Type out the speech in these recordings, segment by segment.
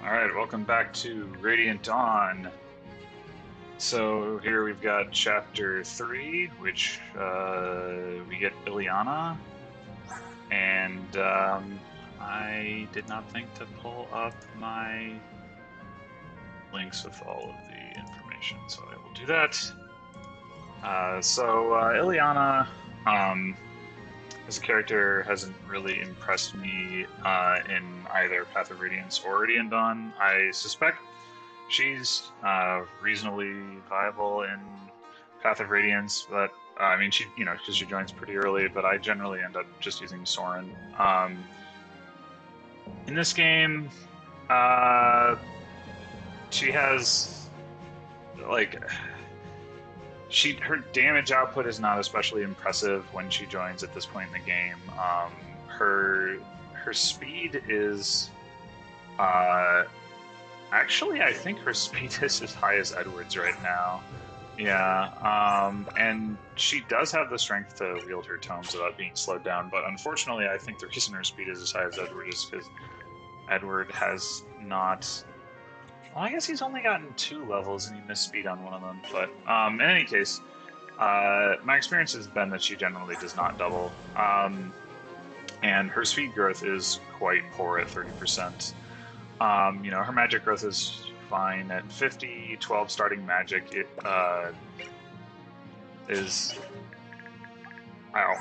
Alright, welcome back to Radiant Dawn. So here we've got chapter 3, which we get Ileana, and I did not think to pull up my links with all of the information, so I will do that. Ileana, as a character, hasn't really impressed me in either Path of Radiance or Radiant Dawn. I suspect she's reasonably viable in Path of Radiance, but I mean, because she joins pretty early, but I generally end up just using Soren. In this game, uh, she has like her damage output is not especially impressive when she joins at this point in the game. Her speed is actually, I think her speed is as high as Edward's right now. Yeah, and she does have the strength to wield her tomes without being slowed down, but unfortunately, I think the reason her speed is as high as Edward is because Edward has not. Well, I guess he's only gotten 2 levels and he missed speed on one of them, but in any case, my experience has been that she generally does not double, and her speed growth is quite poor at 30%. Her magic growth is fine at 50, 12 starting magic. It is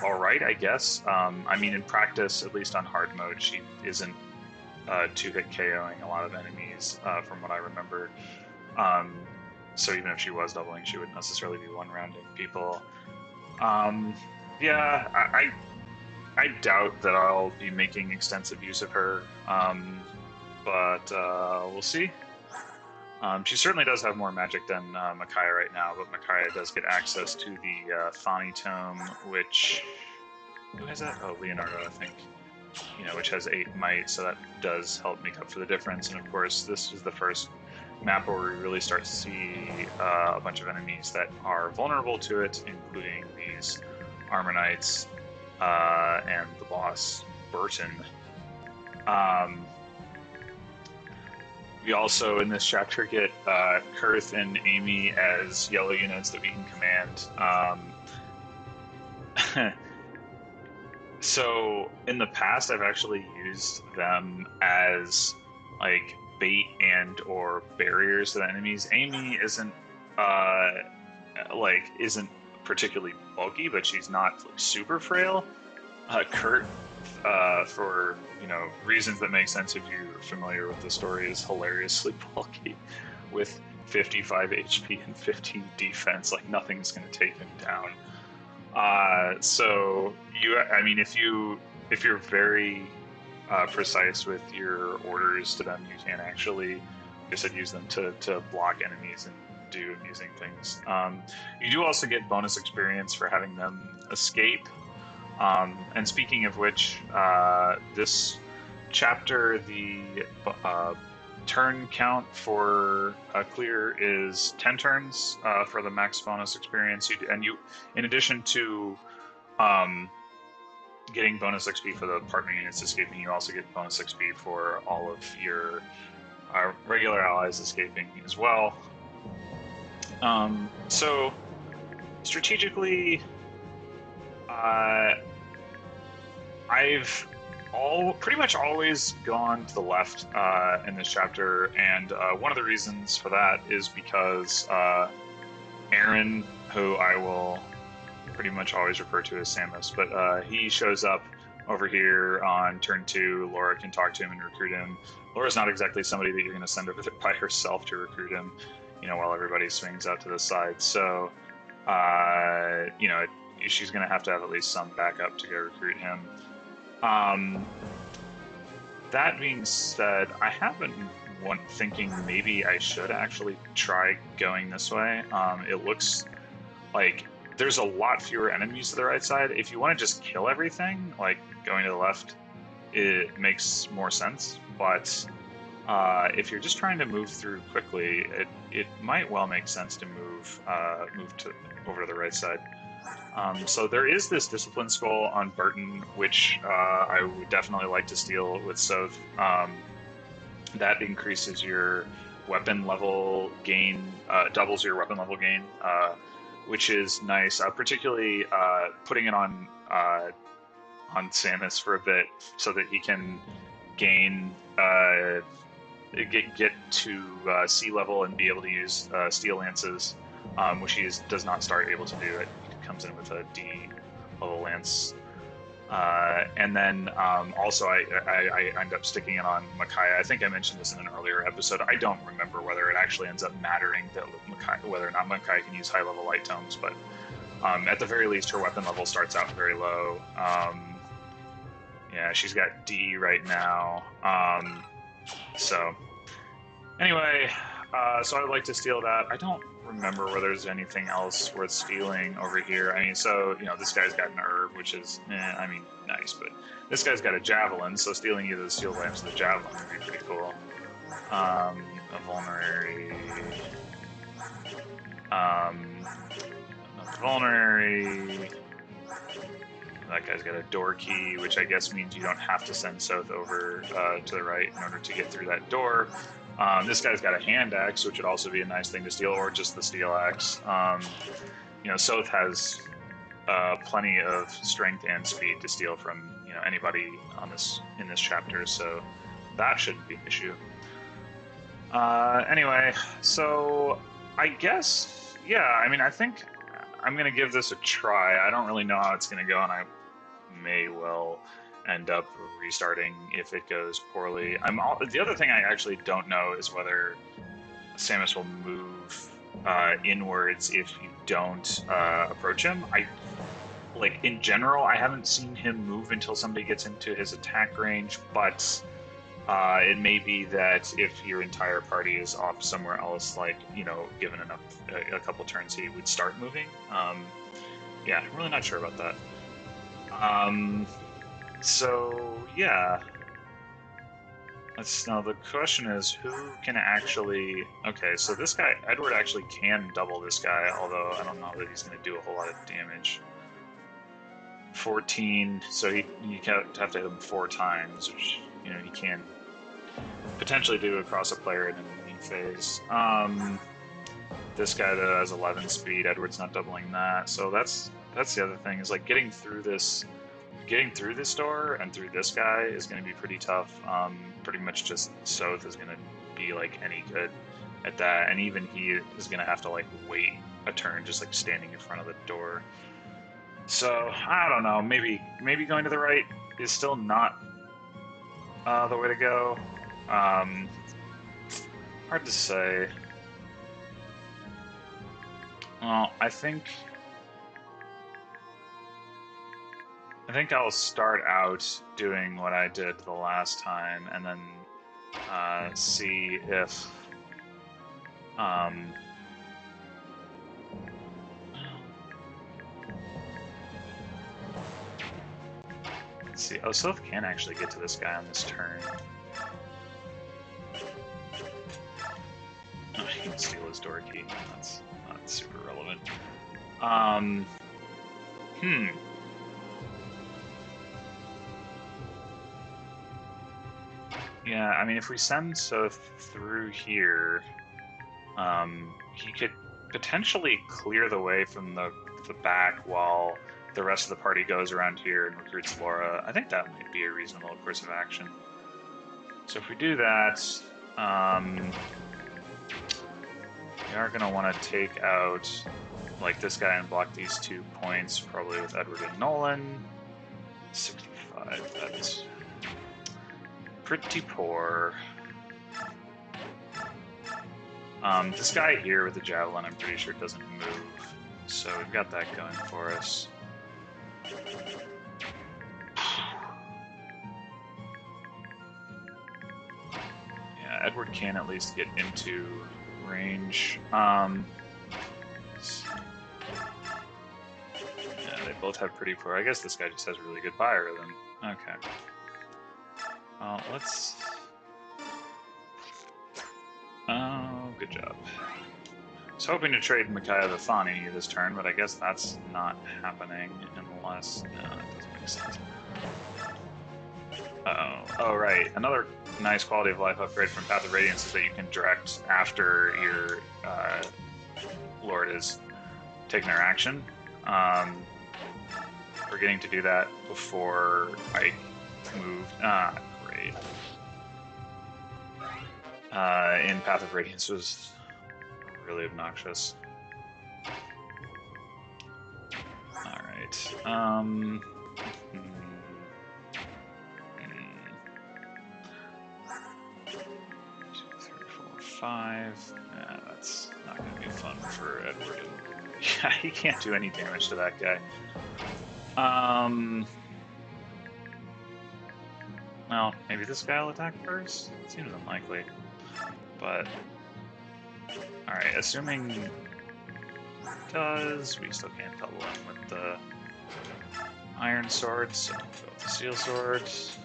all right, I guess. I mean, in practice, at least on hard mode, she isn't two-hit KOing a lot of enemies, from what I remember. So even if she was doubling, she wouldn't necessarily be one-rounding people. Yeah, I doubt that I'll be making extensive use of her, but we'll see. She certainly does have more magic than Micaiah right now, but Micaiah does get access to the Thani Tome, which... Who has that? Oh, Leonardo, I think. Which has 8 might, so that does help make up for the difference. And of course, this is the first map where we really start to see a bunch of enemies that are vulnerable to it, including these Armor Knights and the boss, Burton. We also, in this chapter, get Kurth and Amy as yellow units that we can command. So in the past, I've actually used them as like bait and or barriers to the enemies. Amy isn't isn't particularly bulky, but she's not like, super frail. Kurt, for reasons that make sense if you're familiar with the story, is hilariously bulky with 55 HP and 15 defense. Like nothing's going to take him down. If you're very precise with your orders to them, you can actually, like I said, use them to block enemies and do amusing things. You do also get bonus experience for having them escape. And speaking of which, this chapter, the turn count for clear is 10 turns for the max bonus experience. In addition to getting bonus XP for the partner units escaping, you also get bonus XP for all of your regular allies escaping as well. So strategically, I've pretty much always gone to the left in this chapter, and one of the reasons for that is because Aaron, who I will pretty much always refer to as Samus, but he shows up over here on turn 2. Laura can talk to him and recruit him. Laura's not exactly somebody that you're going to send over there by herself to recruit him, while everybody swings out to the side. So, she's going to have at least some backup to go recruit him. That being said, I have been thinking maybe I should actually try going this way. It looks like there's a lot fewer enemies to the right side. If you want to just kill everything, like going to the left, it makes more sense. But if you're just trying to move through quickly, it might well make sense to move over to the right side. So there is this Discipline Skull on Burton, which I would definitely like to steal with Soph. That increases your weapon level gain, doubles your weapon level gain, which is nice. Particularly putting it on Samus for a bit so that he can gain get to sea level and be able to use steel lances, which he does not start able to do. It comes in with a D level lance. And then also, I end up sticking it on Micaiah. I think I mentioned this in an earlier episode. I don't remember whether it actually ends up mattering that whether or not Micaiah can use high level light tomes, but at the very least, her weapon level starts out very low. Yeah, she's got D right now. So anyway, so I'd like to steal that. I don't remember whether there's anything else worth stealing over here. I mean, so, you know, this guy's got an herb, which is, I mean, nice, but this guy's got a javelin, so stealing either the steel lance or the javelin would be pretty cool. A vulnerary... vulnerary... That guy's got a door key, which I guess means you don't have to send Soth over to the right in order to get through that door. This guy's got a hand axe, which would also be a nice thing to steal, or just the steel axe. You know, Soth has plenty of strength and speed to steal from, you know, anybody on in this chapter, so that shouldn't be an issue. Anyway, so I guess, yeah, I mean, I think I'm gonna give this a try. I don't really know how it's gonna go, and I may well end up restarting if it goes poorly. The other thing I actually don't know is whether Samus will move inwards if you don't approach him. In general, I haven't seen him move until somebody gets into his attack range, but it may be that if your entire party is off somewhere else, like, you know, given enough a couple turns, he would start moving. Yeah, I'm really not sure about that. So yeah. Now the question is, who can actually... Okay, so this guy, Edward, actually can double this guy, although I don't know that he's going to do a whole lot of damage. 14, so you have to hit him 4 times, which, you know, he can potentially do across a player in an enemy phase. This guy that has 11 speed, Edward's not doubling that, so that's the other thing, is like getting through this door and through this guy is going to be pretty tough. Pretty much just Soth is going to be like any good at that, and even he is going to have to like wait a turn just like standing in front of the door. So I don't know, maybe going to the right is still not the way to go. Hard to say. Well, I think I'll start out doing what I did the last time, and then see if let's see. Oh, Soth can actually get to this guy on this turn. Oh, he can steal his door key. That's not super relevant. Yeah, I mean, if we send Soth through here, he could potentially clear the way from the back while the rest of the party goes around here and recruits Laura. I think that might be a reasonable course of action. So if we do that, we are going to want to take out like this guy and block these 2 points, probably with Edward and Nolan. 65, that's pretty poor. This guy here with the javelin, I'm pretty sure doesn't move, so we've got that going for us. Yeah, Edward can at least get into range. Yeah, they both have pretty poor. I guess this guy just has really good bio rhythm. Okay. Well, let's... Oh, good job. I was hoping to trade Micaiah the Thani this turn, but I guess that's not happening unless... No, it doesn't make sense. Uh-oh. Oh, right. Another nice quality of life upgrade from Path of Radiance is that you can direct after your Lord has taken their action. Forgetting to do that before I moved. Great. In Path of Radiance was really obnoxious. Alright. 2, 3, 4, 5. That's not going to be fun for Edward. Yeah, he can't do any damage to that guy. Well, maybe this guy will attack first? Seems unlikely. But, alright, assuming it does, we still can't double him with the iron swords, so we'll go with the steel swords.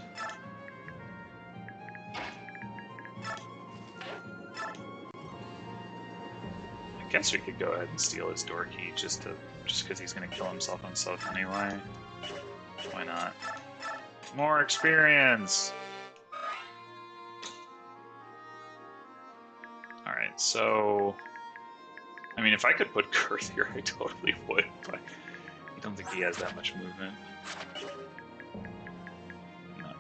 I guess we could go ahead and steal his door key just because he's going to kill himself on Sylph anyway. Why not? More experience! Alright, so... I mean, if I could put Kurth here, I totally would, but I don't think he has that much movement. No.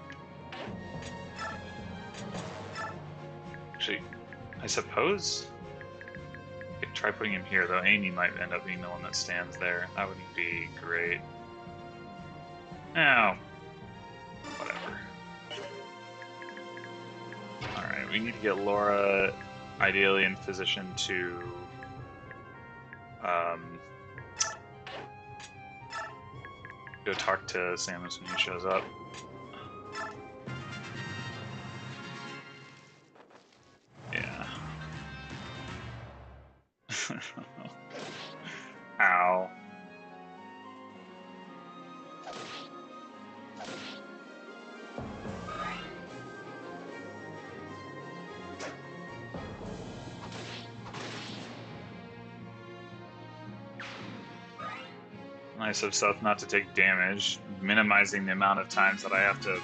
Actually, I suppose I could try putting him here, though Amy might end up being the one that stands there. That wouldn't be great. Oh. Whatever. Alright, we need to get Laura ideally in position to go talk to Samus when he shows up. Yeah. Ow. Nice of Seth not to take damage, minimizing the amount of times that I have to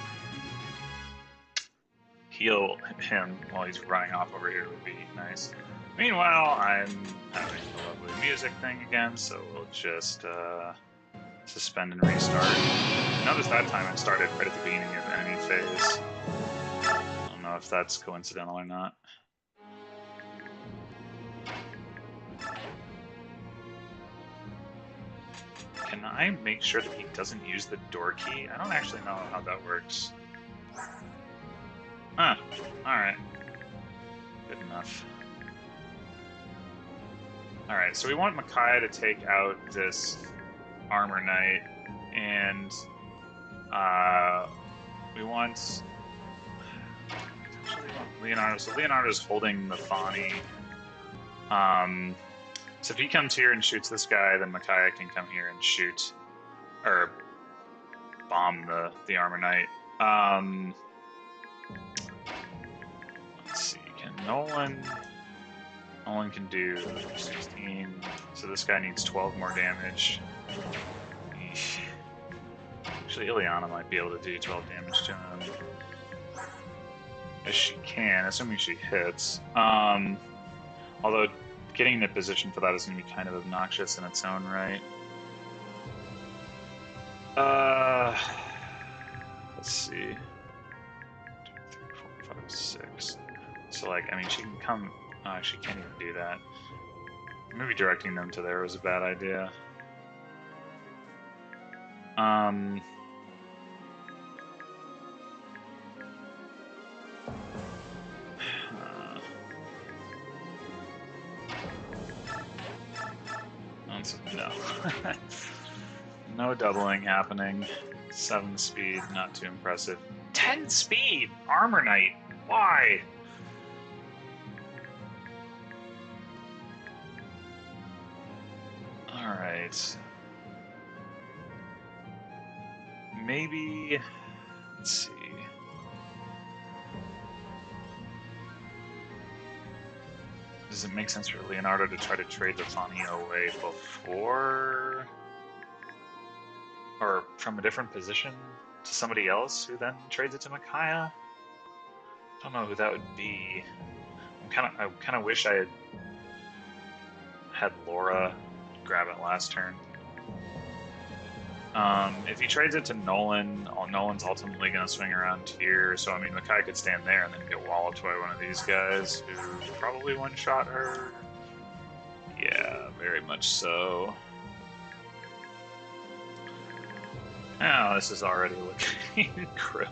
heal him while he's running off over here would be nice. Meanwhile, I'm having the lovely music thing again, so we'll just suspend and restart. Notice that time it started right at the beginning of the enemy phase. I don't know if that's coincidental or not. Can I make sure that he doesn't use the door key? I don't actually know how that works. Huh. Alright. Good enough. Alright, so we want Micaiah to take out this Armor Knight, and we want Leonardo. So Leonardo's holding the Fani. So if he comes here and shoots this guy, then Micaiah can come here and shoot, or bomb the Armor Knight. Let's see, can Nolan can do 16, so this guy needs 12 more damage. Eesh. Actually, Ileana might be able to do 12 damage to him. As she can, assuming she hits. Although getting in a position for that is going to be kind of obnoxious in its own right. Let's see. 2, 3, 4, 5, 6. So, like, I mean, she can come. Oh, she can't even do that. Maybe directing them to there was a bad idea. No. No doubling happening. 7 speed, not too impressive. 10 speed! Armor Knight! Why? Alright. Maybe... Let's see. Does it make sense for Leonardo to try to trade the Fani away before... or from a different position to somebody else who then trades it to Micaiah? Don't know who that would be. I kind of wish I had Laura grab it last turn. If he trades it to Nolan, Nolan's ultimately going to swing around here. So I mean, Makai could stand there and then get walloped by one of these guys who probably one-shot her. Yeah, very much so. Oh, this is already looking grim.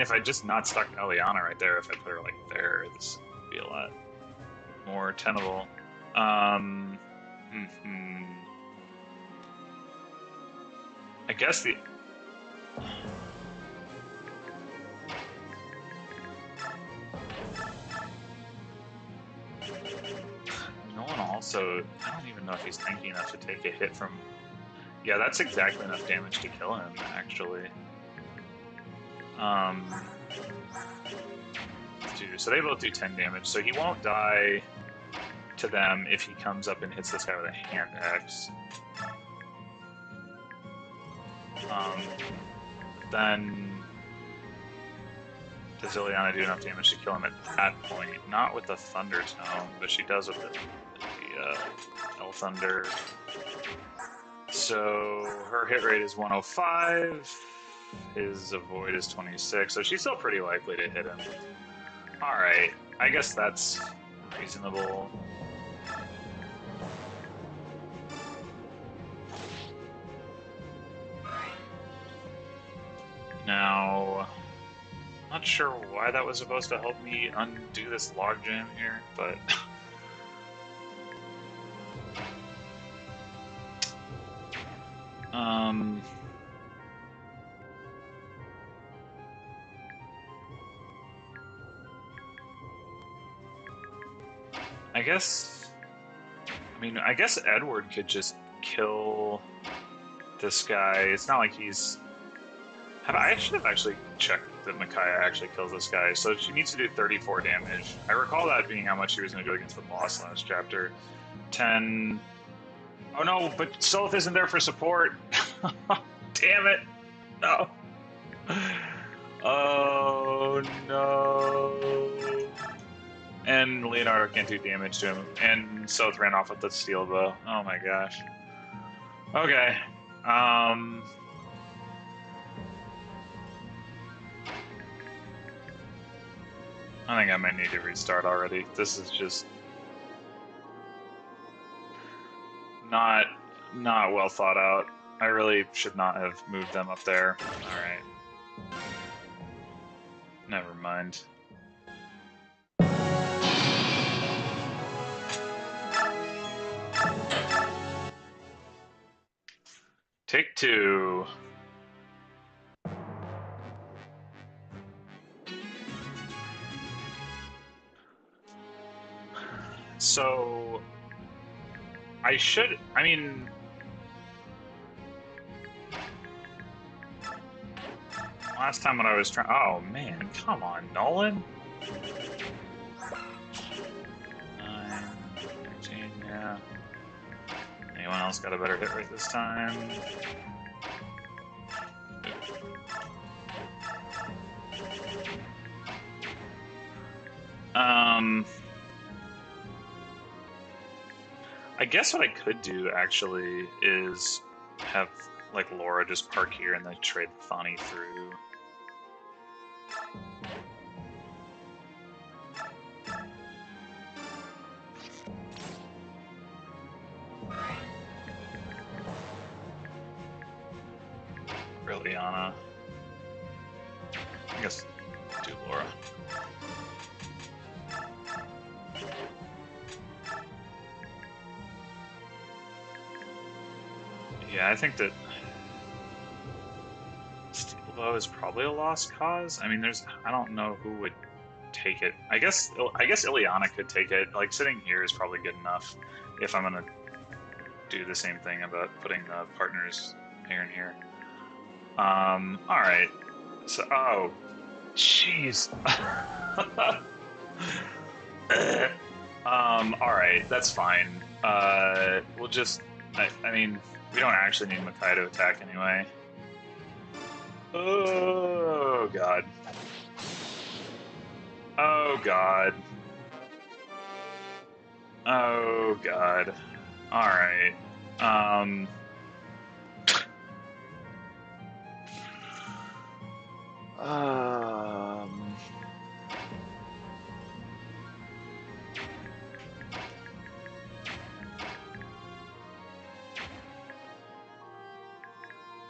If I just not stuck Eliana right there, if I put her like there, this would be a lot more tenable. I guess the. Nolan also, I don't even know if he's tanky enough to take a hit from. Yeah, that's exactly enough damage to kill him, actually. So they both do 10 damage, so he won't die to them if he comes up and hits this guy with a hand axe. Then does Ileana do enough damage to kill him at that point? Not with the Thunder Tome, but she does with the El Thunder. So her hit rate is 105. His avoid is 26, so she's still pretty likely to hit him. Alright, I guess that's reasonable. Now, not sure why that was supposed to help me undo this logjam here, but... I guess Edward could just kill this guy. It's not like he's... I should have actually checked that Micaiah actually kills this guy. So she needs to do 34 damage. I recall that being how much she was going to do against the boss last chapter. 10... Oh no, but Sylph isn't there for support. Damn it. No. Oh no. And Leonardo can't do damage to him. And Sylph ran off with the steel bow. Oh my gosh. Okay. I think I might need to restart already. This is just not well thought out. I really should not have moved them up there. Alright. Never mind. Take two. So, last time when I was trying, oh man, come on, Nolan. 9, 13, yeah. Anyone else got a better hit rate this time? I guess what I could do actually is have like Laura just park here and then trade Thani through. Liliana. I guess do Laura. Yeah, I think that Steel Bow is probably a lost cause. I mean, I don't know who would take it. I guess Ileana could take it. Like, sitting here is probably good enough if I'm gonna do the same thing about putting the partners here and here. Alright. So, oh, jeez. Alright, that's fine. We'll just, I mean, we don't actually need Makai to attack anyway. Oh god. Oh god. Oh god. Alright. Um... Um...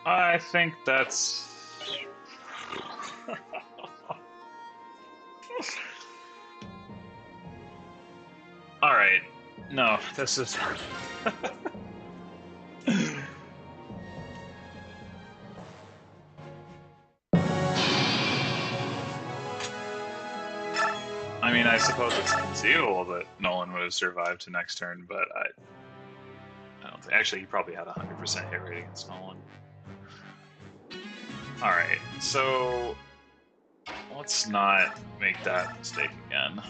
I think that's... Alright. No, this is... I mean, I suppose it's conceivable that Nolan would have survived to next turn, but I don't think... Actually, he probably had 100% hit rate against Nolan. Alright, so... Let's not make that mistake again.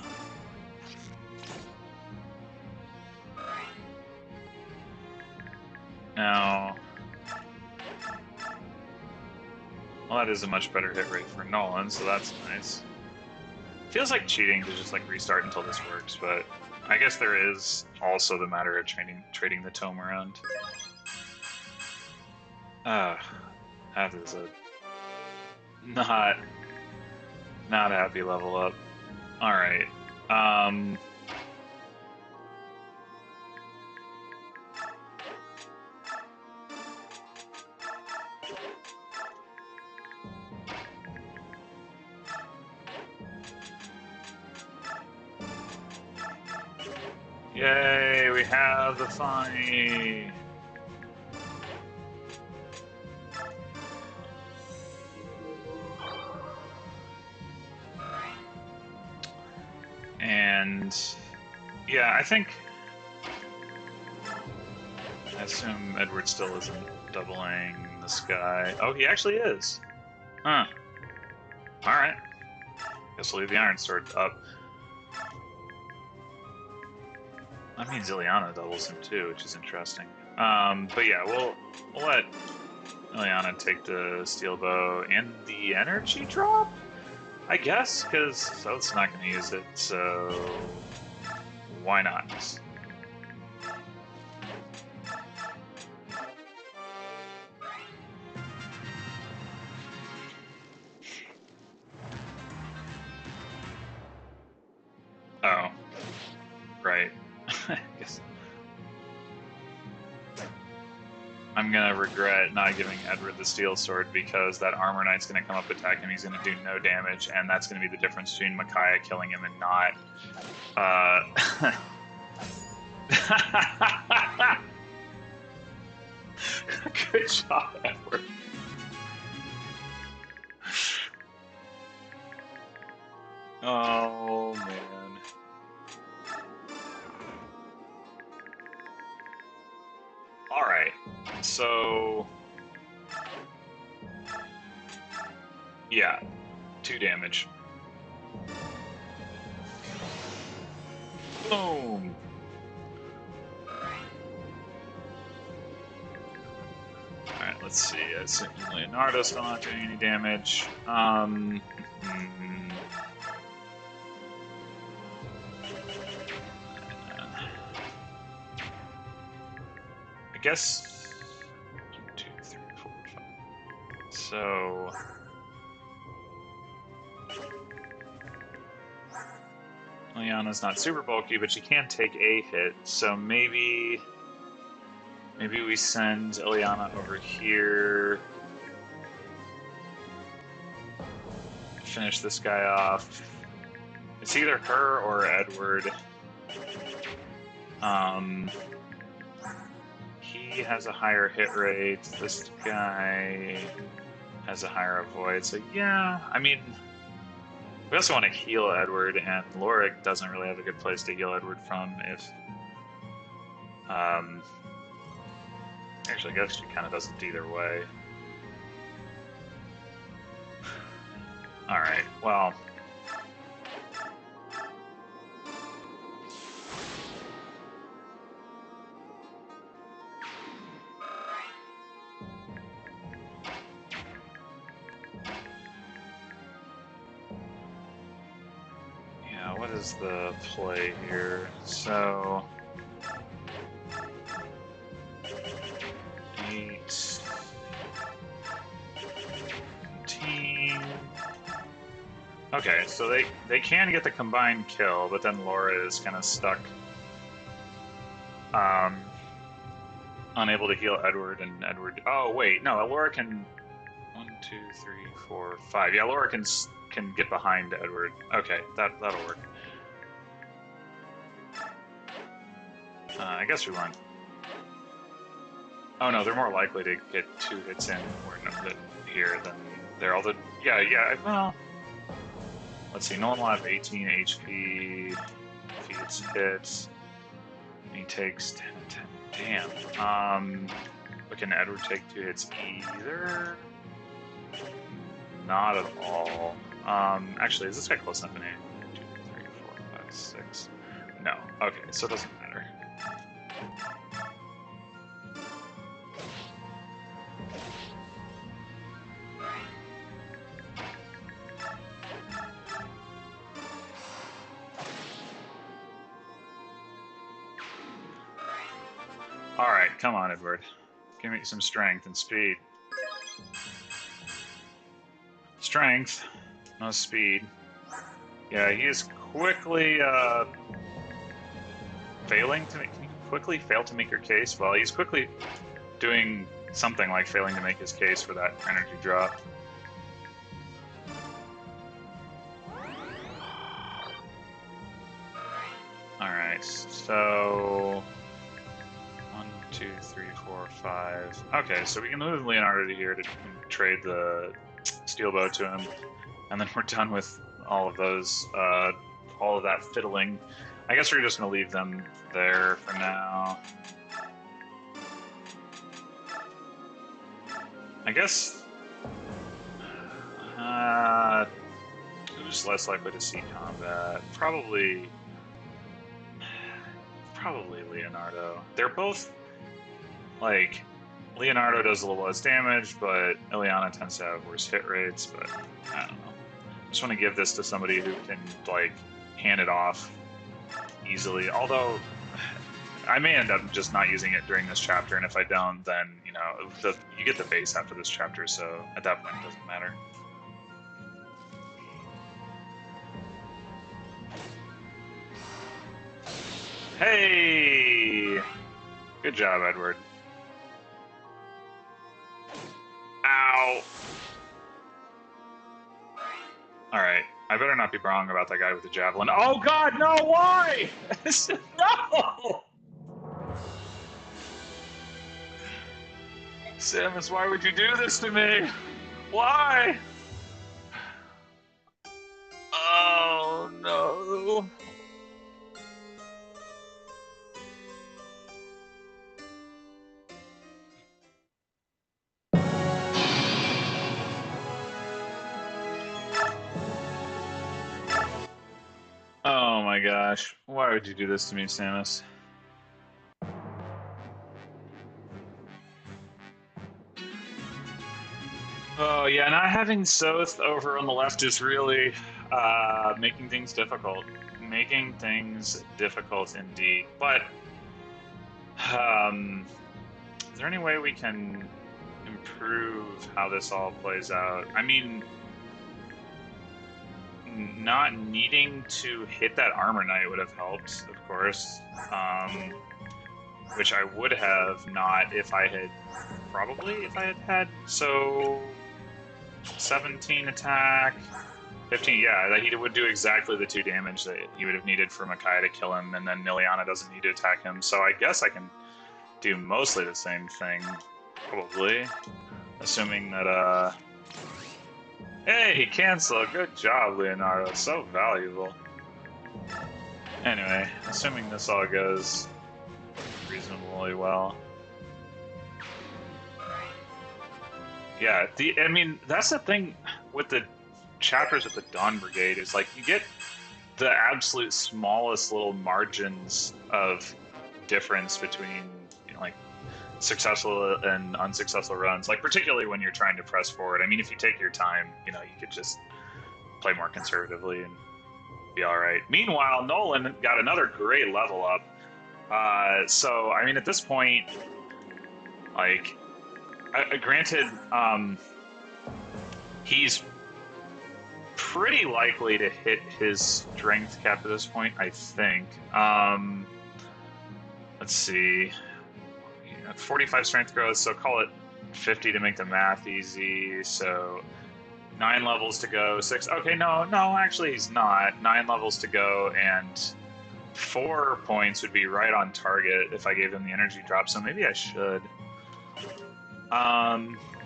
Now... Well, that is a much better hit rate for Nolan, so that's nice. Feels like cheating to just like restart until this works, but I guess there is also the matter of trading the tome around. That is a not happy level up. All right. Yay, we have the funny. And yeah, I assume Edward still isn't doubling this guy. Oh, he actually is. Huh. Alright. Guess we'll leave the Iron Sword up. That means Ileana doubles him too, which is interesting. But yeah, we'll let Ileana take the Steel Bow and the energy drop, I guess, because Oath's not going to use it, so why not? Oh, right. I guess I'm gonna regret not giving Edward the Steel Sword because that Armor Knight's gonna come up attack him. He's gonna do no damage, and that's gonna be the difference between Micaiah killing him and not. Good job, Edward. Oh man. All right, so yeah, 2 damage. Boom. Alright, let's see. Leonardo's still not doing any damage. I guess 1, 2, 3, 4, 5. So Liana's not super bulky, but she can take a hit. So maybe we send Ileana over here. Finish this guy off. It's either her or Edward. He has a higher hit rate. This guy has a higher avoid. So yeah, I mean, we also want to heal Edward, and Lorik doesn't really have a good place to heal Edward from if... Actually, I guess she kind of doesn't either way. Alright, well... what is the play here? So 8, 10. Okay, so they can get the combined kill, but then Laura is kind of stuck, unable to heal Edward, and Edward. Oh wait, no, Laura can. 1, 2, 3, 4, 5. Yeah, Laura can get behind Edward. Okay, that'll work. I guess we went. Oh no, they're more likely to get 2 hits in here than they're all the. Yeah. Well, let's see. Nolan will have 18 HP if he gets hit. He takes 10 and 10. Damn. But can Edward take 2 hits either? Not at all. Actually, is this guy close enough in aim? 1, 2, 3, 4, 5, 6. No. Okay, so it doesn't matter. Alright, come on, Edward. Give me some strength and speed. Strength, no speed. Yeah, he is quickly failing to make. Can you quickly fail to make your case? Well, he's quickly doing something like failing to make his case for that energy drop. Alright, so 1, 2, 3, 4, 5. Okay, so we can move Leonardo to here to trade the steel bow to him, and then we're done with all of those, all of that fiddling. I guess we're just gonna leave them there for now. I guess who's less likely to see combat? Probably Leonardo. They're both like. Leonardo does a little less damage, but Ileana tends to have worse hit rates, but I don't know. I just want to give this to somebody who can, like, hand it off easily. Although, I may end up just not using it during this chapter, and if I don't, then, you know, you get the base after this chapter, so at that point it doesn't matter. Hey! Good job, Edward. Ow! Alright, I better not be wrong about that guy with the javelin. Oh god, no, why? No! Samus, why would you do this to me? Why? Oh no. Oh my gosh. Why would you do this to me, Samus? Oh yeah, not having Soth over on the left is really making things difficult. Making things difficult indeed. But is there any way we can improve how this all plays out? I mean, not needing to hit that armor knight would have helped, of course. Which I would have not if I had, probably if I had had, so 17 attack, 15, yeah, that he would do exactly the 2 damage that he would have needed for Makai to kill him, and then Liliana doesn't need to attack him, so I guess I can do mostly the same thing, probably, assuming that, hey, cancel, good job, Leonardo, so valuable. Anyway, assuming this all goes reasonably well. Yeah, I mean, that's the thing with the chapters of the Dawn Brigade, is like you get the absolute smallest little margins of difference between, you know, like successful and unsuccessful runs, like particularly when you're trying to press forward. I mean, if you take your time, you know, you could just play more conservatively and be all right. Meanwhile, Nolan got another great level up. So I mean, at this point, like, granted, he's pretty likely to hit his strength cap at this point, I think. Let's see. 45 strength growth, so call it 50 to make the math easy. So 9 levels to go, 6. Okay, no, actually he's not. 9 levels to go, and 4 points would be right on target if I gave him the energy drop, so maybe I should.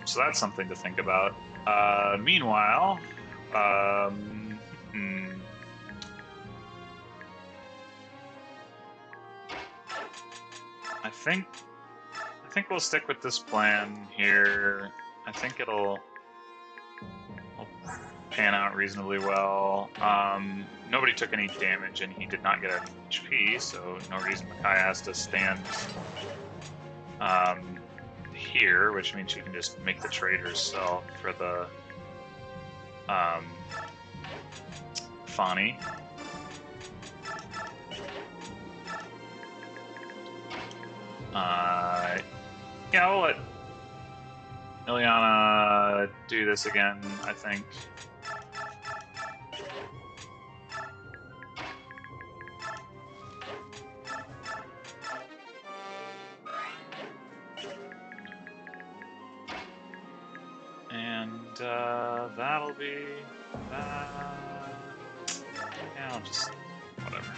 So that's something to think about. Meanwhile, I think we'll stick with this plan here. I think it'll pan out reasonably well. Nobody took any damage, and he did not get an HP, so no reason Makai has to stand here, which means you can just make the traders sell for the Fani. Yeah, we'll let Ileana do this again, I think. And that'll be that. Yeah, I'll just whatever.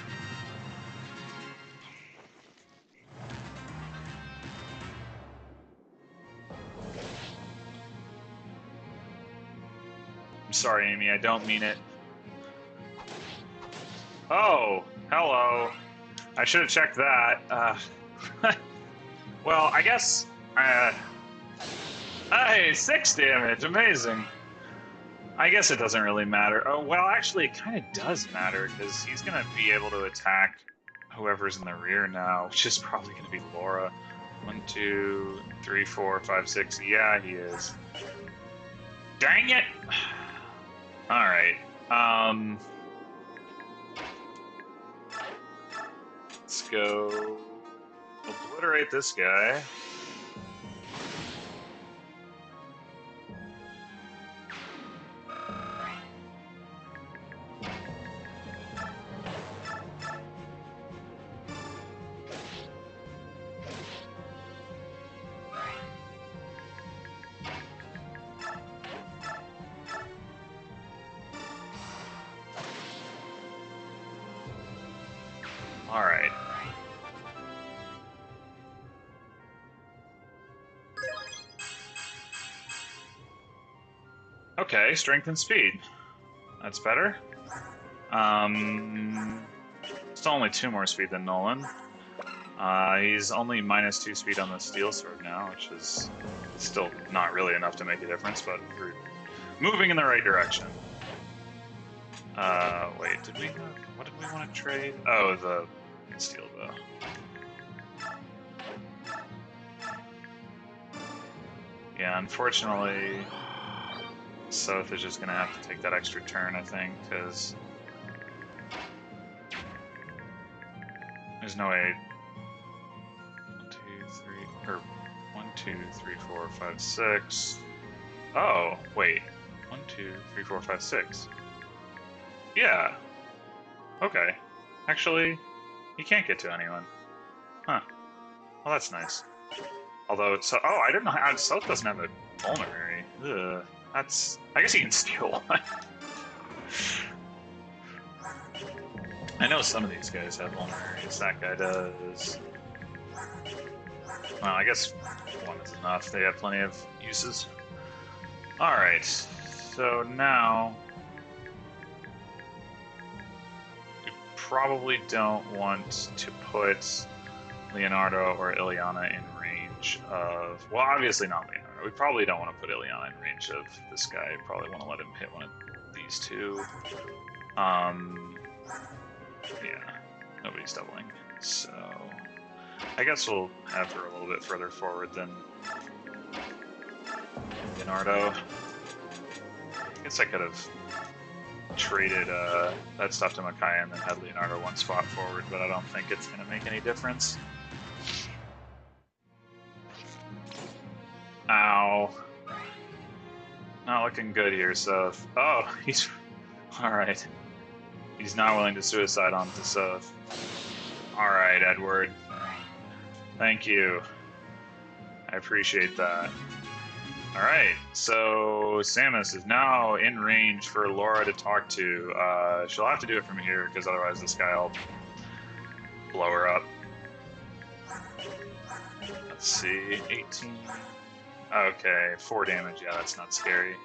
I'm sorry, Amy, I don't mean it. Oh, hello. I should have checked that. Well, I guess. Hey, 6 damage, amazing. I guess it doesn't really matter. Oh, well, actually, it kind of does matter, because he's going to be able to attack whoever's in the rear now, which is probably going to be Laura. 1, 2, 3, 4, 5, 6. Yeah, he is. Dang it! Alright. Let's go obliterate this guy. All right. Okay, strength and speed. That's better. Still only 2 more speed than Nolan. He's only -2 speed on the steel sword now, which is still not really enough to make a difference, but we're moving in the right direction. Wait, what did we want to trade? Oh, the steel bow. Yeah, unfortunately, Soth is just gonna have to take that extra turn, I think, because there's no way. 1, 2, 3, or 1, 2, 3, 4, 5, 6. Oh, wait. 1, 2, 3, 4, 5, 6. Yeah. Okay. Actually, he can't get to anyone. Huh. Well, that's nice. Although it's oh, I didn't know how Soth doesn't have a vulnerary. Ugh. That's. I guess he can steal one. I know some of these guys have vulneraries. That guy does. Well, I guess 1 is enough. They have plenty of uses. Alright. So now. We probably don't want to put Leonardo or Ileana in range of. Well, obviously not Leonardo. We probably don't want to put Ileana in range of this guy. Probably want to let him hit one of these two. Yeah, nobody's doubling. So I guess we'll have her a little bit further forward than Leonardo. I guess I could have traded that stuff to Makai and then had Leonardo one spot forward, but I don't think it's going to make any difference. Ow. Not looking good here, Soph. Oh, he's... Alright. He's not willing to suicide onto Soph. Alright, Edward. Thank you. I appreciate that. Alright, so Samus is now in range for Laura to talk to. She'll have to do it from here, because otherwise this guy will blow her up. Let's see, 18... Okay, 4 damage, yeah, that's not scary.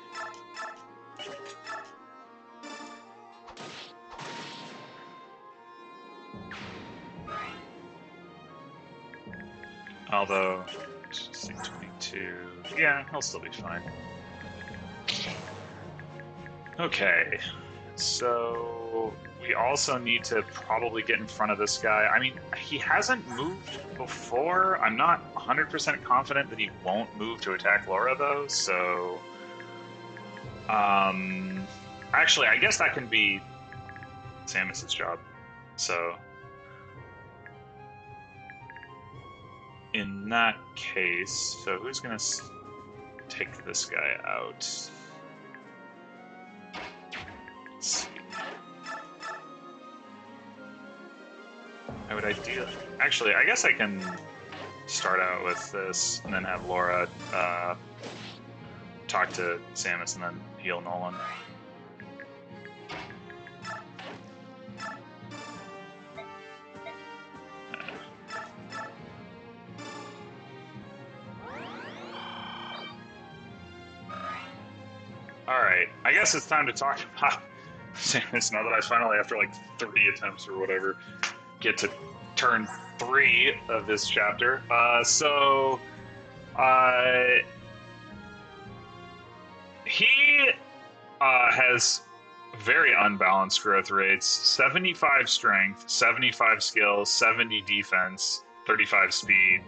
Although, 22, yeah, he'll still be fine. Okay, so we also need to probably get in front of this guy. I mean, he hasn't moved before. I'm not 100% confident that he won't move to attack Laura, though, so... Actually, I guess that can be Samus's job, so... In that case, so who's gonna take this guy out? Let's see. I would ideally... Actually, I guess I can start out with this and then have Laura talk to Samus and then heal Nolan. Alright, I guess it's time to talk about Samus now that I finally, after like 30 attempts or whatever, get to turn 3 of this chapter. He has very unbalanced growth rates. 75 strength, 75 skill, 70 defense, 35 speed,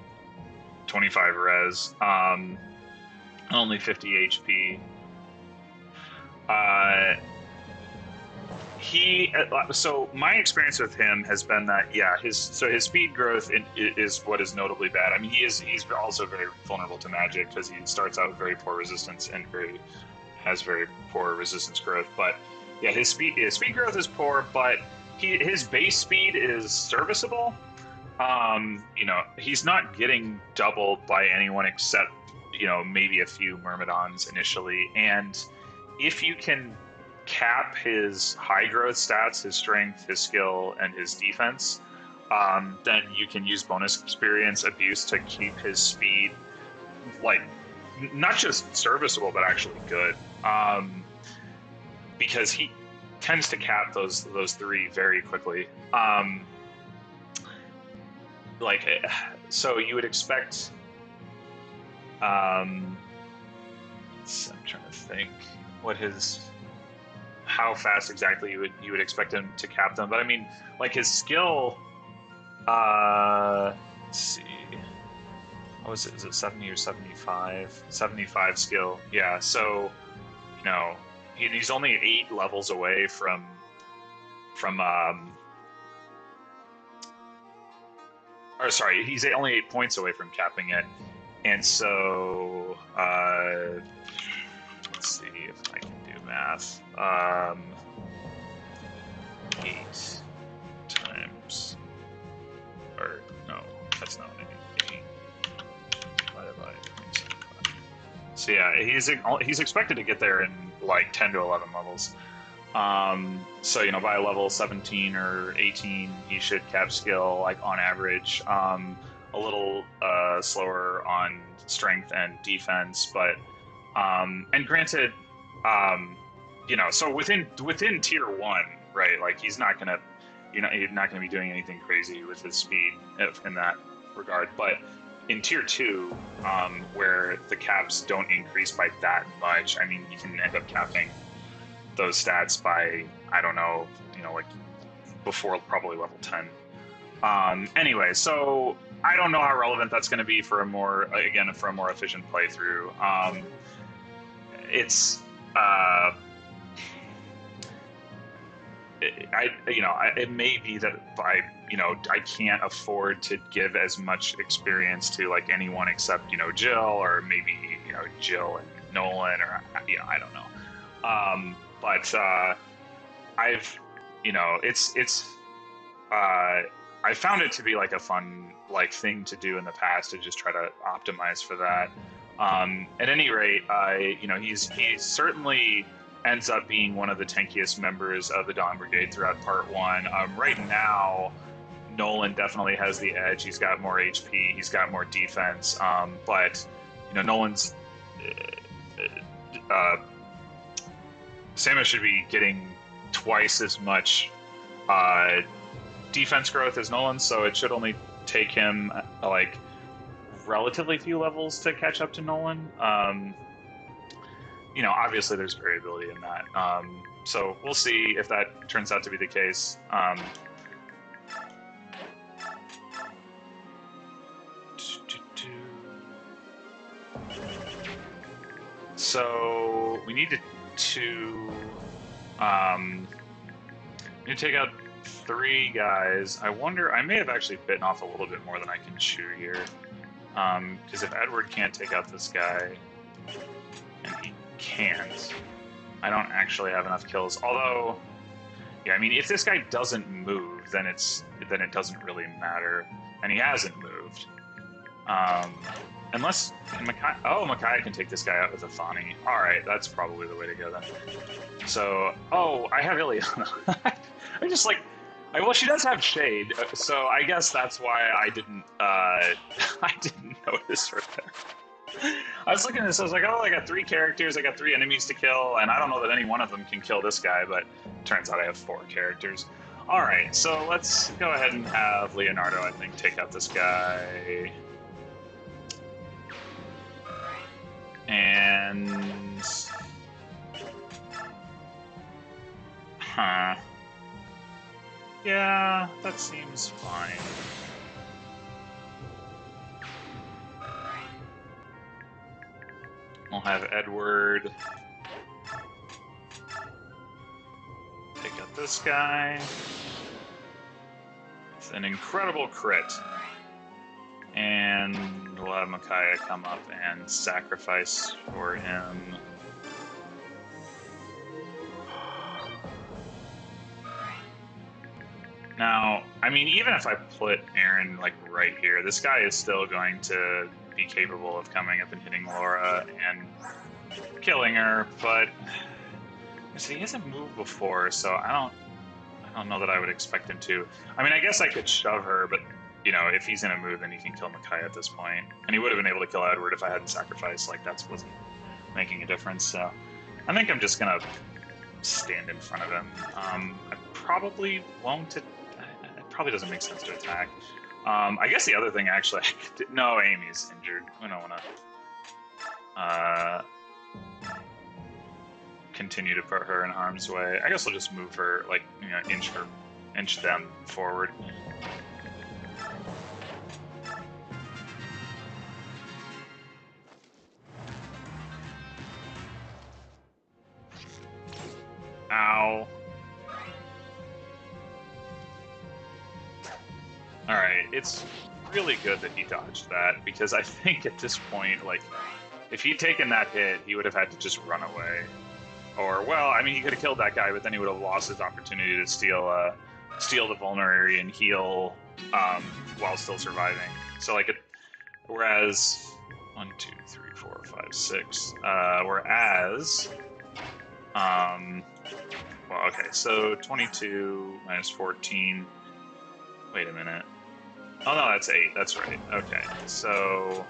25 res, only 50 HP. So my experience with him has been that, yeah, his speed growth is what is notably bad. I mean, he's also very vulnerable to magic because he starts out with very poor resistance and has very poor resistance growth. But yeah, his speed growth is poor, but his base speed is serviceable. You know, he's not getting doubled by anyone except, you know, maybe a few Myrmidons initially, and if you can cap his high growth stats, his strength, his skill, and his defense, then you can use bonus experience abuse to keep his speed, like, not just serviceable, but actually good. Because he tends to cap those 3 very quickly. So you would expect... I'm trying to think how fast exactly you would expect him to cap them, but I mean, like, his skill, let's see, what was it, is it 70 or 75? 75 skill, yeah, so, you know, he's only 8 levels away from or sorry, he's only 8 points away from capping it, and so, let's see if I can do math. 8 times, or no, that's not what I need. 8 divided by 0.75. So yeah, he's expected to get there in like 10 to 11 levels. So, you know, by level 17 or 18, he should cap skill, like, on average. A little slower on strength and defense, but and granted, you know, so within tier 1, right? Like, he's not gonna be doing anything crazy with his speed in that regard. But in tier 2, where the caps don't increase by that much, I mean, you can end up capping those stats by, I don't know, you know, like before probably level 10. Anyway, so I don't know how relevant that's going to be for a more efficient playthrough. It's it may be that I can't afford to give as much experience to like anyone except Jill, or maybe Jill and Nolan, or I don't know. But I've it's I found it to be like a fun thing to do in the past, to just try to optimize for that. At any rate, he certainly ends up being one of the tankiest members of the Dawn Brigade throughout Part 1. Right now, Nolan definitely has the edge. He's got more HP, he's got more defense, but Nolan's Samus should be getting twice as much defense growth as Nolan, so it should only take him relatively few levels to catch up to Nolan. Obviously there's variability in that. So we'll see if that turns out to be the case. So we need to take out 3 guys. I wonder, I may have actually bitten off a little bit more than I can chew here. Because if Edward can't take out this guy, and he can't, I don't actually have enough kills. Although, yeah, I mean, if this guy doesn't move, then it doesn't really matter, and he hasn't moved. Unless Micaiah can take this guy out with a Fani. All right, that's probably the way to go then. So, I have Ileana. I just well, she does have shade, so I guess that's why I didn't notice her there. I was looking at this, I was like, I got 3 characters, I got 3 enemies to kill, and I don't know that any one of them can kill this guy, but turns out I have 4 characters. All right, so let's go ahead and have Leonardo, I think, take out this guy. And... yeah, that seems fine. We'll have Edward take out this guy. It's an incredible crit. And we'll have Micaiah come up and sacrifice for him. Now, I mean, even if I put Aaron right here, this guy is still going to be capable of coming up and hitting Laura and killing her, but he hasn't moved before, so I don't know that I would expect him to. I mean, I guess I could shove her, but if he's gonna move, then he can kill Micaiah at this point. And he would have been able to kill Edward if I hadn't sacrificed. That wasn't making a difference, so I think I'm just gonna stand in front of him. I probably won't. It probably doesn't make sense to attack. I guess the other thing, actually, no, Amy's injured. We don't want to continue to put her in harm's way. I guess I'll just move her, inch them forward. Ow. Alright, it's really good that he dodged that, because I think at this point, if he'd taken that hit, he would have had to just run away. Or, well, I mean, he could have killed that guy, but then he would have lost his opportunity to steal the vulnerary and heal while still surviving. So, whereas 1, 2, 3, 4, 5, 6. Whereas, well, okay, so 22 minus 14. Wait a minute. Oh no, that's 8. That's right. Okay, so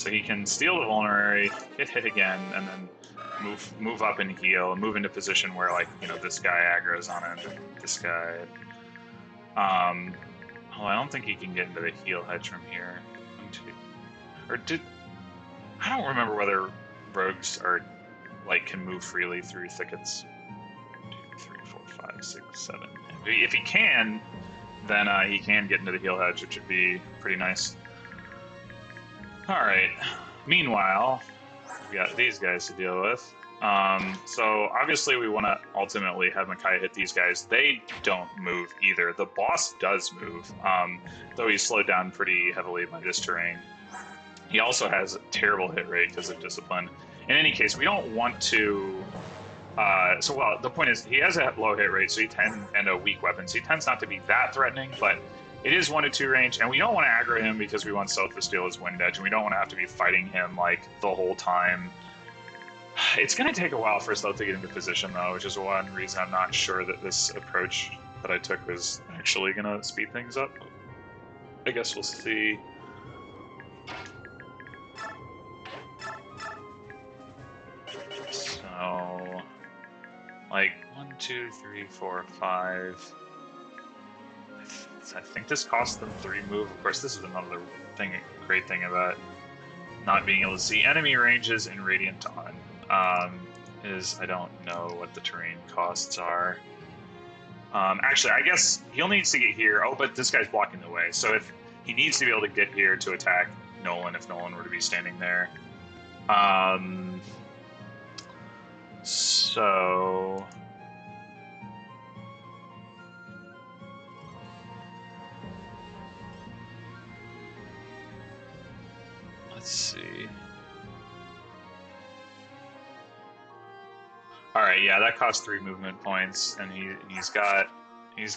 he can steal the vulnerary, hit again, and then move up and heal, and move into position where this guy aggro's on him, and this guy. Oh, I don't think he can get into the heal hedge from here. I don't remember whether rogues can move freely through thickets. 2, 3, 4, 5, 6, 7. If he can, then he can get into the heal hedge, which would be pretty nice. All right. Meanwhile, we got these guys to deal with. So obviously we want to ultimately have Micaiah hit these guys. They don't move either. The boss does move, though he's slowed down pretty heavily by this terrain. He also has a terrible hit rate because of discipline. In any case, we don't want to. The point is, he has a low hit rate, so and a weak weapon, so he tends not to be that threatening, but it is 1-2 range, and we don't want to aggro him because we want Self to steal his wind edge, and we don't want to have to be fighting him like the whole time. It's going to take a while for Stealth to get into position, though, which is one reason I'm not sure that this approach that I took was actually going to speed things up. I guess we'll see. So, like, 1, 2, 3, 4, 5. I think this costs them 3 move. Of course, this is another great thing about not being able to see enemy ranges in Radiant Dawn. Is I don't know what the terrain costs are. Actually, I guess he'll needs to get here. Oh, but this guy's blocking the way. So if he needs to be able to get here to attack Nolan, if Nolan were to be standing there. So let's see. All right, yeah, that costs 3 movement points, and he's got 8.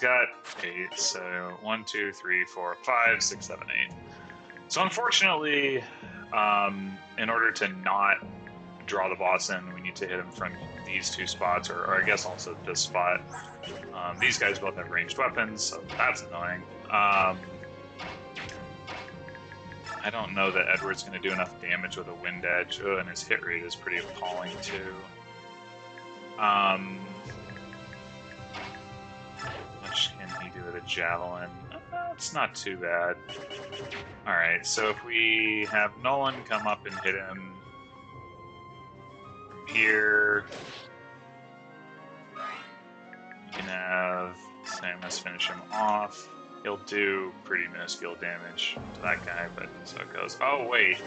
So 1, 2, 3, 4, 5, 6, 7, 8. So unfortunately, in order to not draw the boss in, we need to hit him from these 2 spots, or I guess also this spot. These guys both have ranged weapons, so that's annoying. I don't know that Edward's going to do enough damage with a wind edge, and his hit rate is pretty appalling too. Much can he do with a javelin? It's not too bad. Alright, so if we have Nolan come up and hit him from here, we can have Samus finish him off. He'll do pretty minuscule damage to that guy, but so it goes. Oh, wait.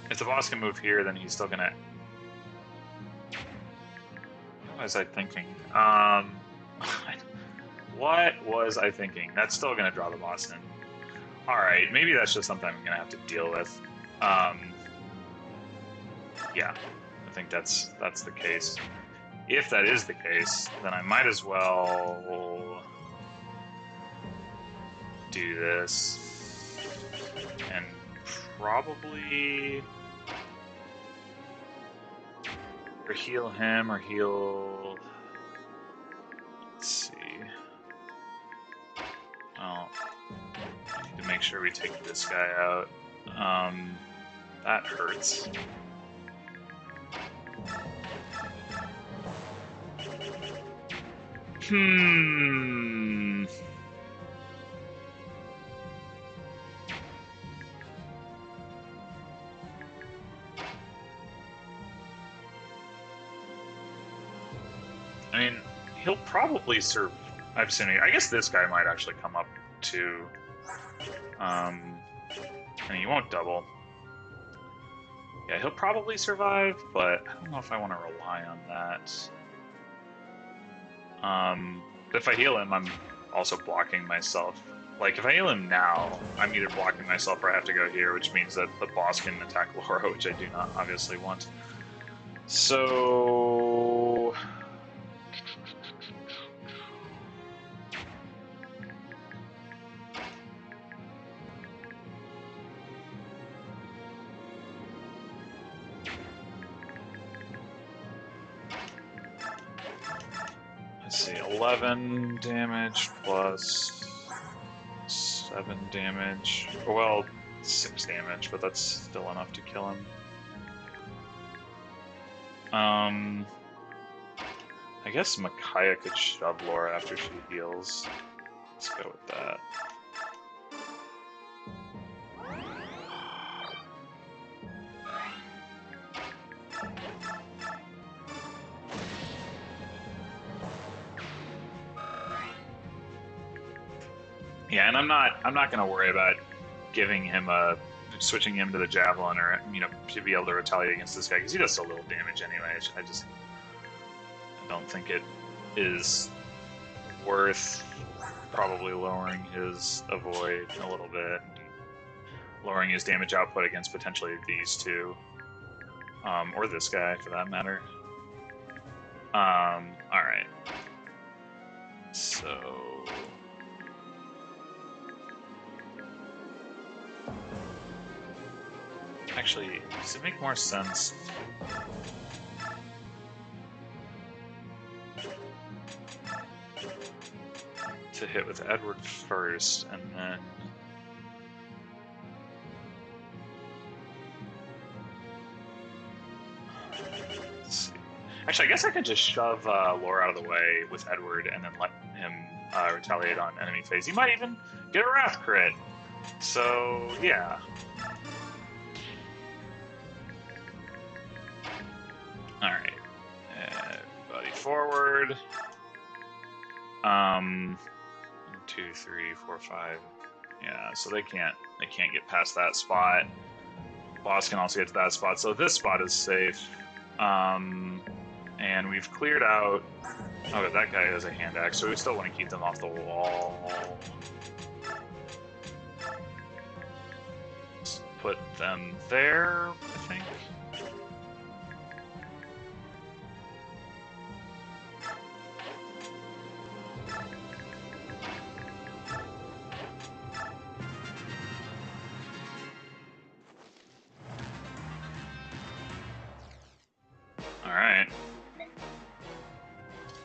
If the boss can move here, then he's still gonna... What was I thinking? What was I thinking? That's still gonna draw the boss in. Alright, maybe that's just something I'm gonna have to deal with. Yeah, I think that's the case. If that is the case, then I might as well do this and probably or heal him or heal. Let's see. Well, I need to make sure we take this guy out. That hurts. I mean, he'll probably survive. I guess this guy might actually come up too. And he won't double. Yeah, he'll probably survive, but I don't know if I want to rely on that. If I heal him, I'm also blocking myself. Like, if I heal him now, I'm either blocking myself or I have to go here, which means that the boss can attack Laura, which I do not obviously want. So... Let's see, 11 damage plus 7 damage. Well, 6 damage, but that's still enough to kill him. I guess Micaiah could shove Laura after she heals. Let's go with that. Yeah, and I'm not gonna worry about giving him a switching him to the javelin, or to be able to retaliate against this guy, because he does so little damage anyway. I don't think it is worth probably lowering his avoid a little bit, lowering his damage output against potentially these two, or this guy for that matter. All right. So. Actually, does it make more sense to hit with Edward first and then let's see. Actually, I guess I could just shove Laura out of the way with Edward and then let him retaliate on enemy phase. He might even get a Wrath crit. So, yeah. Alright. Everybody forward. 1, 2, 3, 4, 5. Yeah, so they can't get past that spot. Boss can also get to that spot, so this spot is safe. And we've cleared out. Oh, that guy has a hand axe, so we still want to keep them off the wall. Let's put them there, I think. Alright.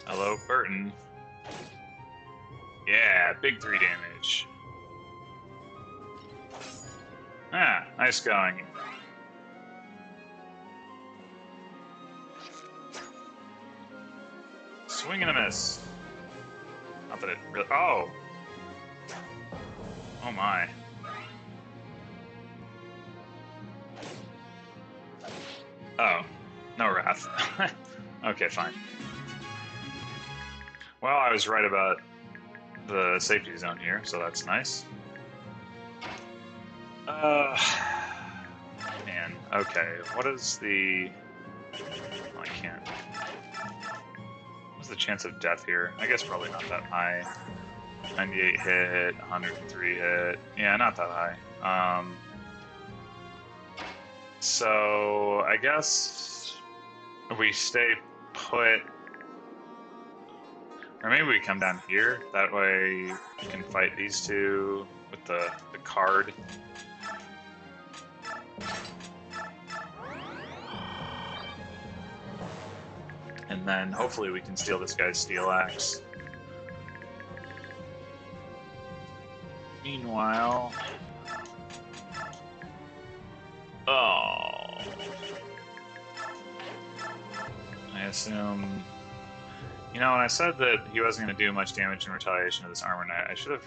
Hello, Burton. Yeah, big 3 damage. Ah, nice going. Swing and a miss. Not that it really... Oh! Oh my. Oh. No wrath. Okay, fine. Well, I was right about the safety zone here, so that's nice. Man, okay. What is the... Oh, I can't. What's the chance of death here? I guess probably not that high. 98 hit, 103 hit. Yeah, not that high. So, I guess we stay put, or maybe we come down here. That way we can fight these two with the card. And then hopefully we can steal this guy's steel axe. Meanwhile... Oh... I assume... You know, when I said that he wasn't going to do much damage in retaliation to this armor knight, I should have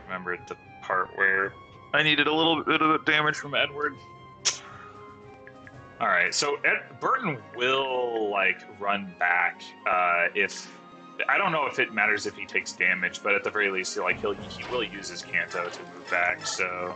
remembered the part where I needed a little bit of damage from Edward. Alright, so Burton will, like, run back if... I don't know if it matters if he takes damage, but at the very least, he will use his Canto to move back, so...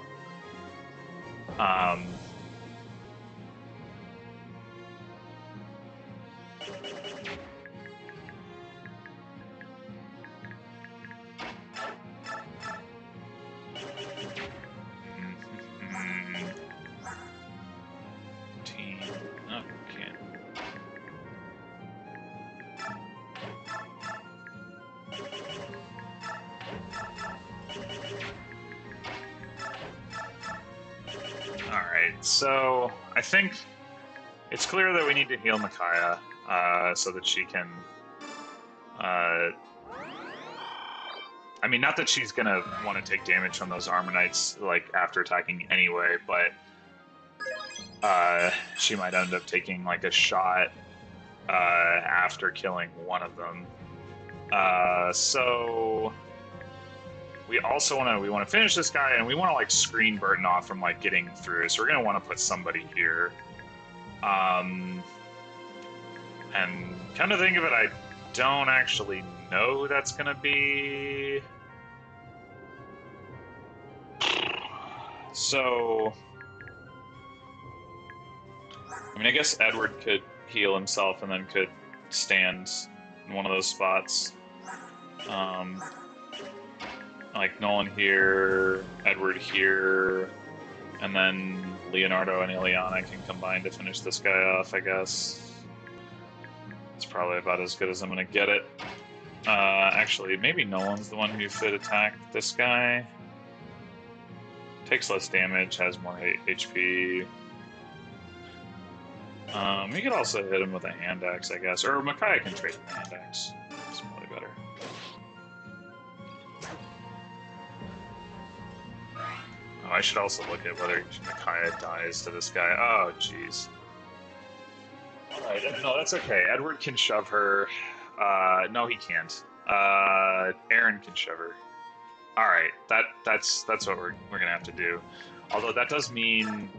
So, I think it's clear that we need to heal Micaiah, so that she can... I mean, not that she's gonna want to take damage from those armor knights, like, after attacking anyway, but... she might end up taking, like, a shot, after killing one of them. So... We also want to finish this guy, and we want to, like, screen Burton off from, like, getting through. So we're going to want to put somebody here. And come to think of it, I don't actually know who that's going to be. So, I mean, I guess Edward could heal himself and then could stand in one of those spots. Um, like Nolan here, Edward here, and then Leonardo and Ileana can combine to finish this guy off, I guess. It's probably about as good as I'm gonna get it. Actually, maybe Nolan's the one who should attack this guy. Takes less damage, has more HP. We could also hit him with a hand axe, I guess. Or Micaiah can trade the hand axe. It's probably better. Oh, I should also look at whether Micaiah dies to this guy. Oh, jeez. Alright, no, that's okay. Edward can shove her. No, he can't. Aaron can shove her. Alright, that's what we're gonna have to do. Although that does mean...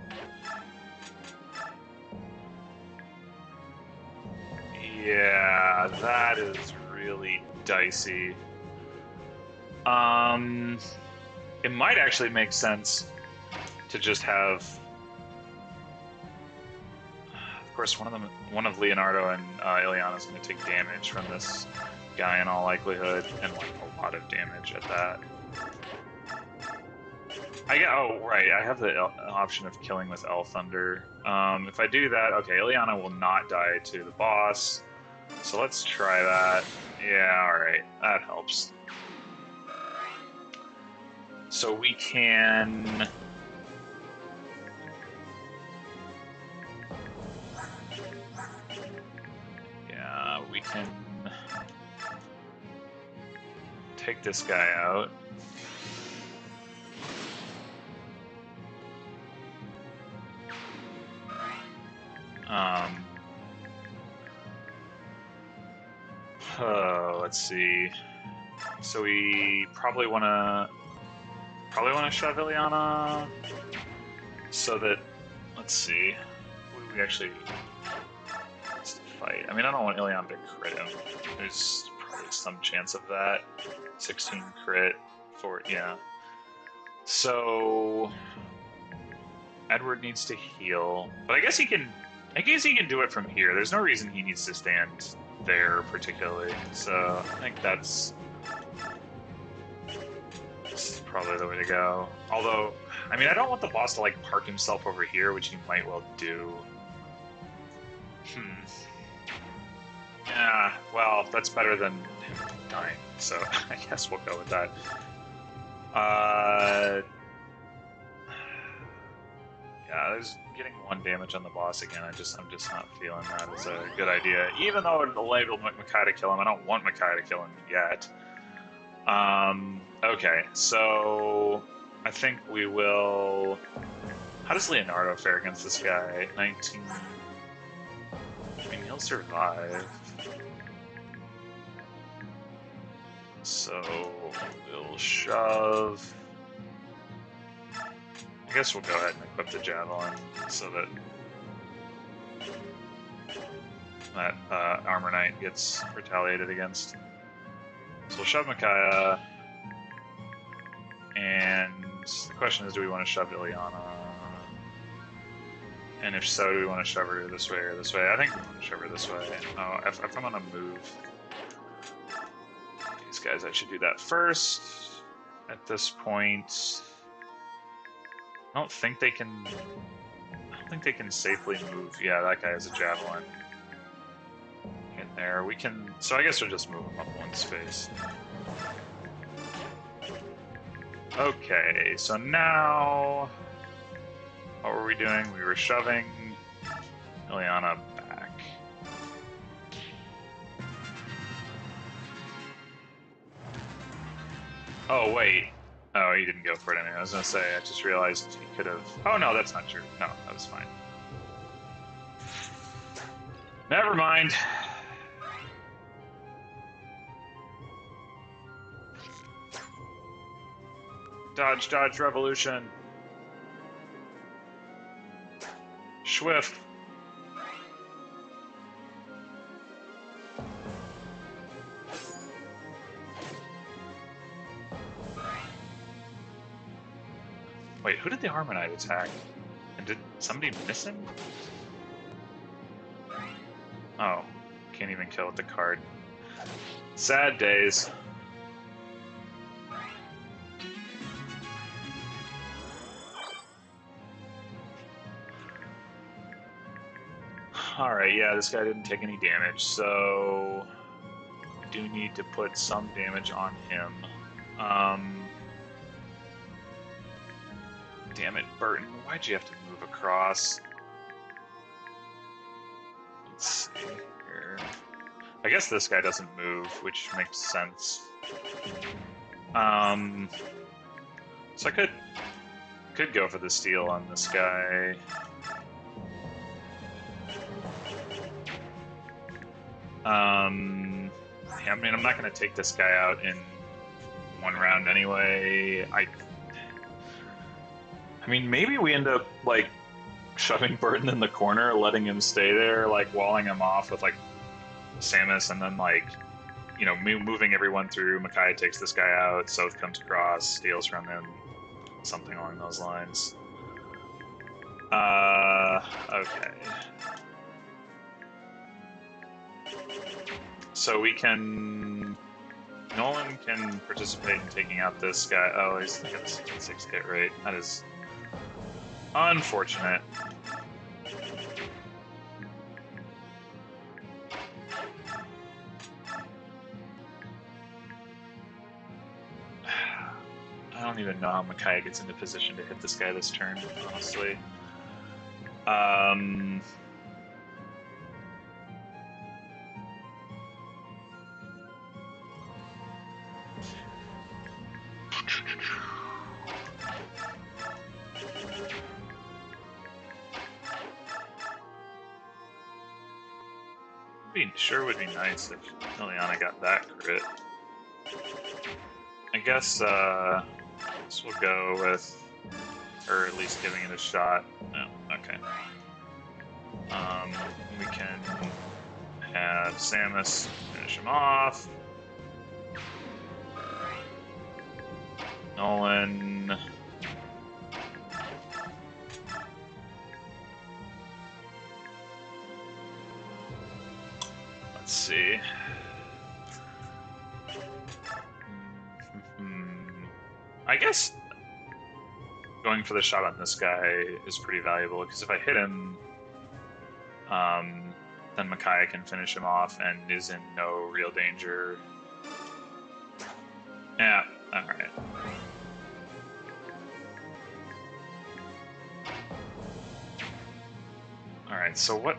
Yeah, that is really dicey. It might actually make sense to just have... Of course, one of Leonardo and Ileana is going to take damage from this guy in all likelihood, and like a lot of damage at that. Oh, right, I have the option of killing with El Thunder. If I do that, okay, Ileana will not die to the boss. So let's try that. Yeah, alright, that helps. So we can... Yeah, we can take this guy out. Let's see. So we probably want to shove Ileana so that, let's see, what do we actually fight? I mean, I don't want Ileana to crit him. There's probably some chance of that. 16 crit for, yeah. So Edward needs to heal, but I guess he can do it from here. There's no reason he needs to stand there particularly. So I think this is probably the way to go. Although, I mean, I don't want the boss to like park himself over here, which he might well do. Yeah, well, that's better than him dying, so I guess we'll go with that. Yeah, there's getting 1 damage on the boss again. I'm just not feeling that as a good idea. Even though it'll enable Micaiah to kill him, I don't want Micaiah to kill him yet. Okay, so I think we will... How does Leonardo fare against this guy? 19... I mean, he'll survive. So we'll shove... I guess we'll go ahead and equip the Javelin so that Armor Knight gets retaliated against. So we'll shove Micaiah, and the question is, do we want to shove Ileana? And if so, do we want to shove her this way or this way? I think we want to shove her this way. Oh, if I'm going to move these guys, I should do that first. At this point... I don't think they can safely move. Yeah, that guy has a javelin in there. We can, so I guess we'll just move him up 1 space. Okay, so now what were we doing? We were shoving Ileana back. Oh wait. Oh, he didn't go for it anyway. I was gonna say, I just realized he could have... Oh, no, that's not true. No, that was fine. Never mind. Dodge, dodge, revolution. Swift. Wait, who did did the Harmonite attack? And did somebody miss him? Oh, can't even kill with the card. Sad days. Alright, yeah, this guy didn't take any damage, so I do need to put some damage on him. Damn it, Burton, why'd you have to move across? Let's see here. I guess this guy doesn't move, which makes sense. So I could go for the steal on this guy. Yeah, I mean, I'm not going to take this guy out in one round anyway. I mean, maybe we end up, like, shoving Burton in the corner, letting him stay there, like, walling him off with, like, Samus, and then, like, you know, moving everyone through. Micaiah takes this guy out, Soth comes across, steals from him, something along those lines. Okay. So we can... Nolan can participate in taking out this guy. Oh, he's thinking this 6 hit rate. That is unfortunate. I don't even know how Micaiah gets into position to hit this guy this turn, honestly. Sure would be nice if Liliana got that crit. I guess we'll go with her at least giving it a shot. Oh, okay. We can have Samus finish him off. Nolan. Let's see. I guess going for the shot on this guy is pretty valuable, because if I hit him, then Micaiah can finish him off and is in no real danger. Yeah, alright. Alright, so what...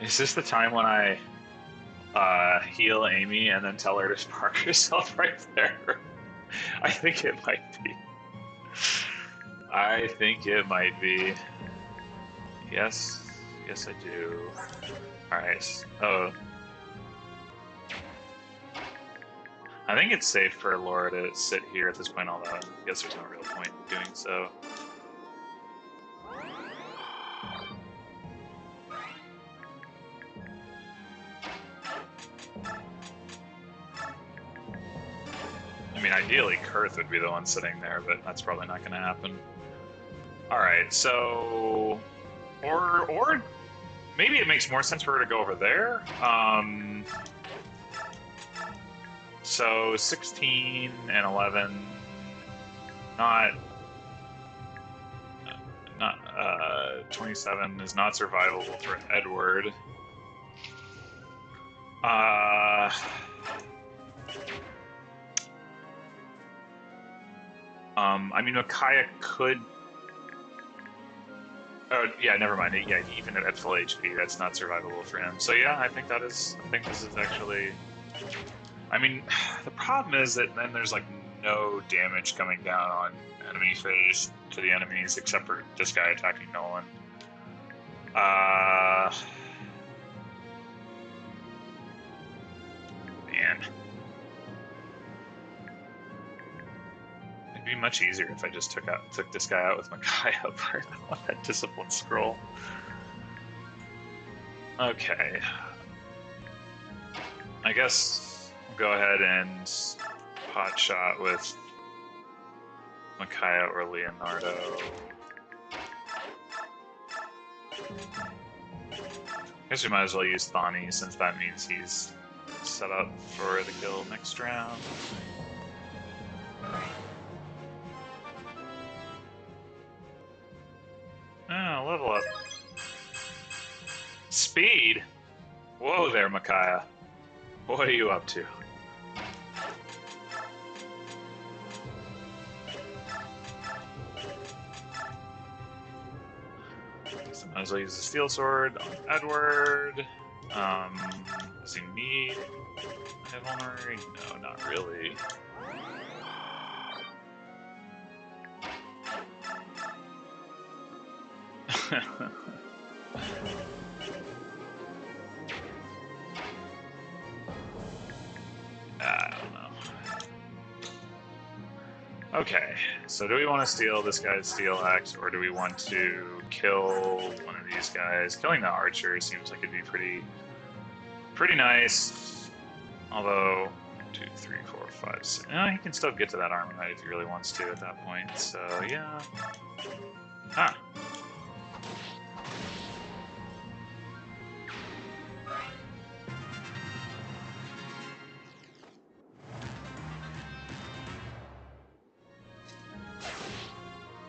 Is this the time when I heal Amy and then tell her to park herself right there? I think it might be. I think it might be. Yes, yes I do. Alright, oh. I think it's safe for Laura to sit here at this point, although I guess there's no real point in doing so. I mean, ideally, Kurth would be the one sitting there, but that's probably not going to happen. Alright, so... Or maybe it makes more sense for her to go over there. So 16 and 11, not 27 is not survivable for Edward. I mean, Micaiah could. Oh yeah, never mind. Yeah, even at full HP, that's not survivable for him. So yeah, I think this is actually. I mean, the problem is that then there's like no damage coming down on enemy phase to the enemies except for this guy attacking Nolan. Man. It'd be much easier if I just took this guy out with Micaiah, but I want that discipline scroll. Okay. I guess we'll go ahead and pot shot with Micaiah or Leonardo. Guess we might as well use Thani since that means he's set up for the kill next round. Oh, level up. Speed? Whoa there, Micaiah. What are you up to? So might as well use the steel sword on Edward. Does he need Heavenly? No, not really. I don't know. Okay, so do we want to steal this guy's steel axe, or do we want to kill one of these guys? Killing the archer seems like it'd be pretty nice. Although, 1, 2, 3, 4, 5, 6. No, he can still get to that armor knight if he really wants to at that point. So yeah. Ah.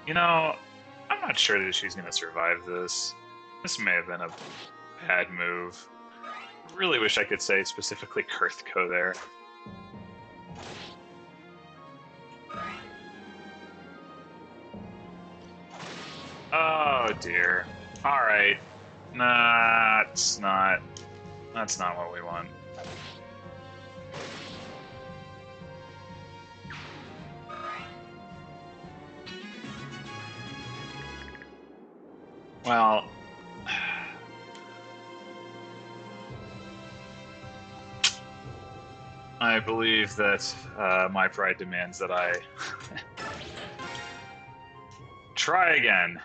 You know, I'm not sure that she's going to survive this. This may have been a bad move. Really wish I could say specifically Kurthko there. Oh dear. Alright. Nah, that's not what we want. Well, I believe that my pride demands that I try again.